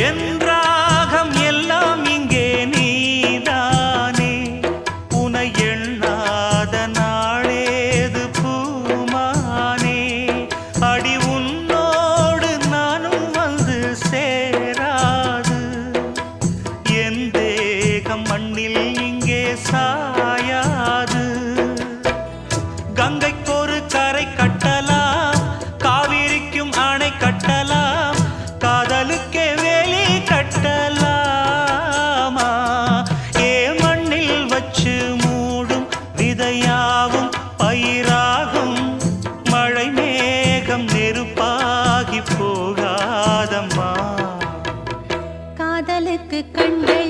என்றாகம் எல்லாம் இங்கே நீதானே உனை எண்ணாத நாளேது பூமானே அடி உன்னோடு நானும் வந்து சேராது என் தேகம் மண்ணில் இங்கே சாயாது கங்கைக்கொரு கரை கட்டலாம் காவிரிக்கும் அணை கட்டலாம் காதலுக்கே வேலி கட்டலாமா ஏ மண்ணில் வச்சு மூடும் விதையாவும் பயிராகும் மழை மேகம் நெருப்பாகி போகாதம்மா காதலுக்கு கண்டே